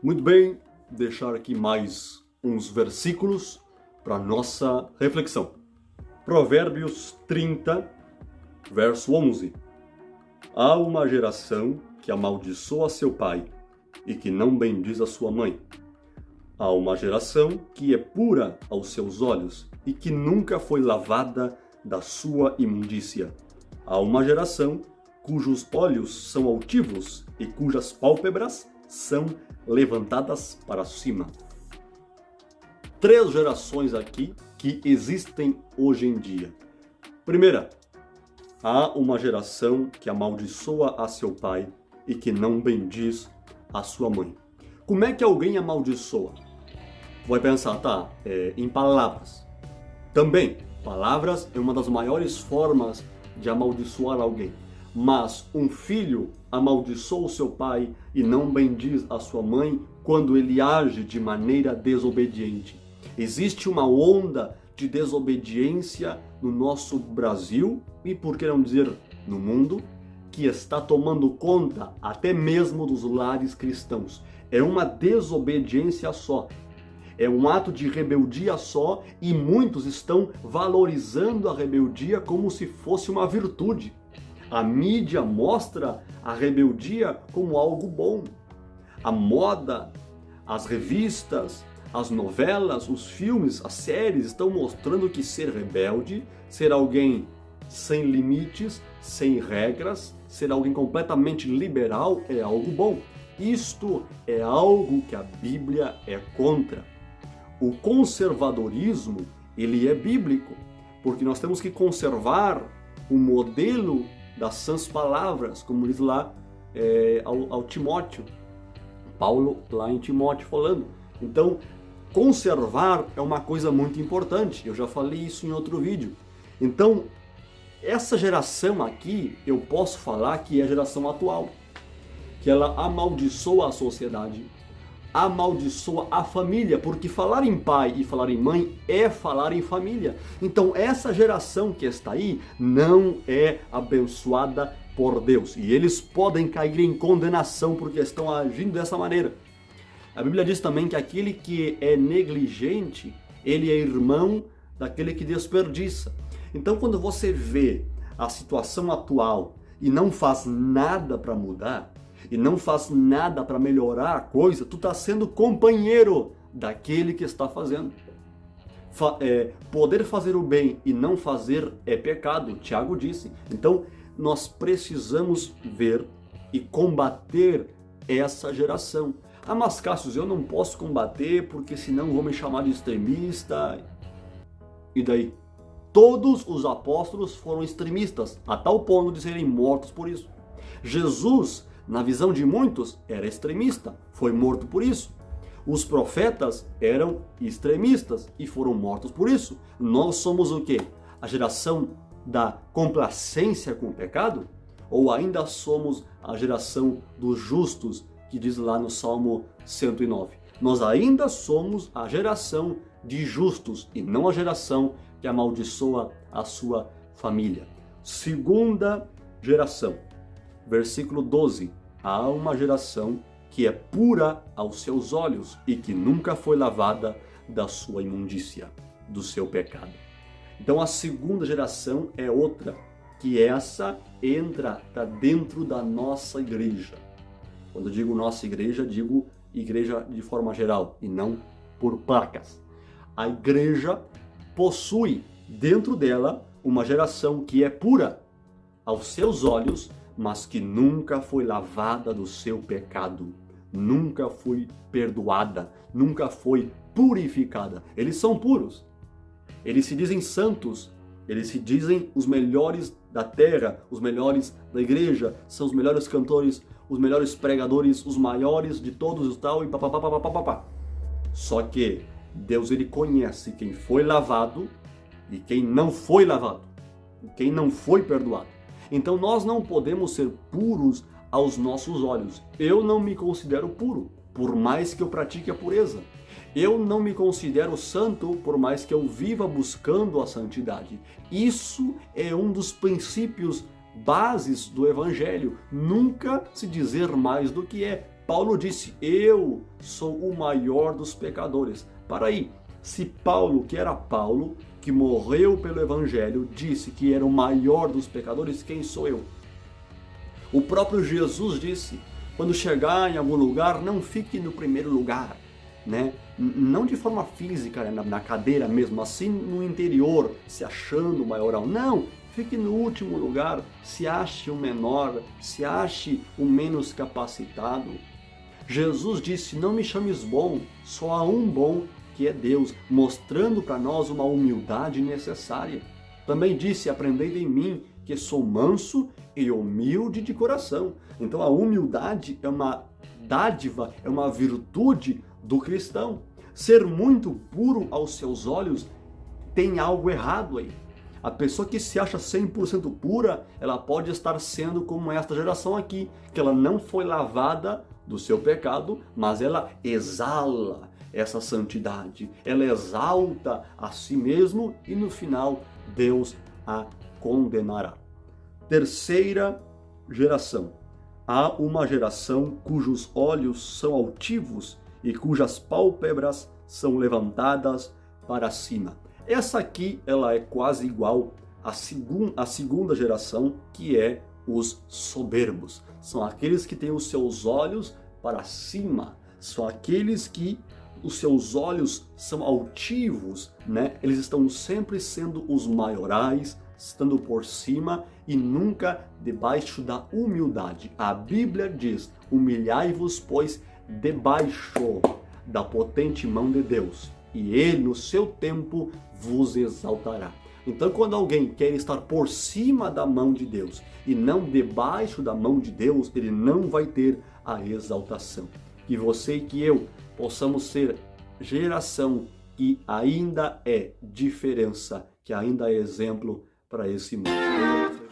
Muito bem, deixar aqui mais uns versículos para nossa reflexão. Provérbios 30, verso 11. Há uma geração que amaldiçoa seu pai e que não bendiz a sua mãe. Há uma geração que é pura aos seus olhos e que nunca foi lavada da sua imundícia. Há uma geração cujos olhos são altivos e cujas pálpebras são levantadas para cima. 3 gerações aqui que existem hoje em dia. Primeira, há uma geração que amaldiçoa a seu pai e que não bendiz a sua mãe. Como é que alguém amaldiçoa? Vai pensar, em palavras. Também, palavras é uma das maiores formas de amaldiçoar alguém. Mas um filho amaldiçoa o seu pai e não bendiz a sua mãe quando ele age de maneira desobediente. Existe uma onda de desobediência no nosso Brasil e, por que não dizer, no mundo, que está tomando conta até mesmo dos lares cristãos. É uma desobediência só. É um ato de rebeldia só e muitos estão valorizando a rebeldia como se fosse uma virtude. A mídia mostra a rebeldia como algo bom. A moda, as revistas, as novelas, os filmes, as séries estão mostrando que ser rebelde, ser alguém sem limites, sem regras, ser alguém completamente liberal é algo bom. Isto é algo que a Bíblia é contra. O conservadorismo, ele é bíblico, porque nós temos que conservar o modelo das sãs palavras, como diz lá ao Timóteo, Paulo lá em Timóteo falando. Então, conservar é uma coisa muito importante, eu já falei isso em outro vídeo. Então, essa geração aqui, eu posso falar que é a geração atual, que ela amaldiçoa a sociedade, amaldiçoa a família, porque falar em pai e falar em mãe é falar em família. Então essa geração que está aí não é abençoada por Deus e eles podem cair em condenação porque estão agindo dessa maneira. A Bíblia diz também que aquele que é negligente, ele é irmão daquele que desperdiça. Então quando você vê a situação atual e não faz nada para mudar, e não faz nada para melhorar a coisa, tu está sendo companheiro daquele que está fazendo. Poder fazer o bem e não fazer é pecado, Tiago disse. Então, nós precisamos ver e combater essa geração. Ah, mas Cássio, eu não posso combater porque senão vão me chamar de extremista. E daí? Todos os apóstolos foram extremistas, a tal ponto de serem mortos por isso. Jesus, na visão de muitos, era extremista, foi morto por isso. Os profetas eram extremistas e foram mortos por isso. Nós somos o quê? A geração da complacência com o pecado? Ou ainda somos a geração dos justos, que diz lá no Salmo 109? Nós ainda somos a geração de justos e não a geração que amaldiçoa a sua família. Segunda geração. Versículo 12. Há uma geração que é pura aos seus olhos e que nunca foi lavada da sua imundícia, do seu pecado. Então a segunda geração é outra, que essa entra dentro da nossa igreja. Quando eu digo nossa igreja, digo igreja de forma geral e não por placas. A igreja possui dentro dela uma geração que é pura aos seus olhos, mas que nunca foi lavada do seu pecado, nunca foi perdoada, nunca foi purificada. Eles são puros, eles se dizem santos, eles se dizem os melhores da terra, os melhores da igreja, são os melhores cantores, os melhores pregadores, os maiores de todos e tal, e papapá. Só que Deus, ele conhece quem foi lavado e quem não foi lavado, quem não foi perdoado. Então nós não podemos ser puros aos nossos olhos. Eu não me considero puro, por mais que eu pratique a pureza. Eu não me considero santo, por mais que eu viva buscando a santidade. Isso é um dos princípios bases do Evangelho. Nunca se dizer mais do que é. Paulo disse, eu sou o maior dos pecadores. Para aí, se Paulo, que era Paulo, que morreu pelo Evangelho, disse que era o maior dos pecadores, quem sou eu? O próprio Jesus disse, quando chegar em algum lugar, não fique no primeiro lugar, né? Não de forma física, né? na cadeira mesmo, assim no interior, se achando o maioral. Não, fique no último lugar, se ache o menor, se ache o menos capacitado. Jesus disse, não me chames bom, só há um bom, que é Deus, mostrando para nós uma humildade necessária. Também disse, aprendei de mim, que sou manso e humilde de coração. Então a humildade é uma dádiva, é uma virtude do cristão. Ser muito puro aos seus olhos tem algo errado aí. A pessoa que se acha 100% pura, ela pode estar sendo como esta geração aqui, que ela não foi lavada do seu pecado, mas ela exala essa santidade, ela exalta a si mesmo e no final Deus a condenará. Terceira geração. Há uma geração cujos olhos são altivos e cujas pálpebras são levantadas para cima. Essa aqui, ela é quase igual à segunda geração, que é os soberbos. São aqueles que têm os seus olhos para cima, são aqueles que os seus olhos são altivos, né? Eles estão sempre sendo os maiorais, estando por cima e nunca debaixo da humildade. A Bíblia diz, humilhai-vos, pois, debaixo da potente mão de Deus, e Ele, no seu tempo, vos exaltará. Então, quando alguém quer estar por cima da mão de Deus e não debaixo da mão de Deus, ele não vai ter a exaltação. Que você e que eu possamos ser geração que ainda é diferença, que ainda é exemplo para esse mundo.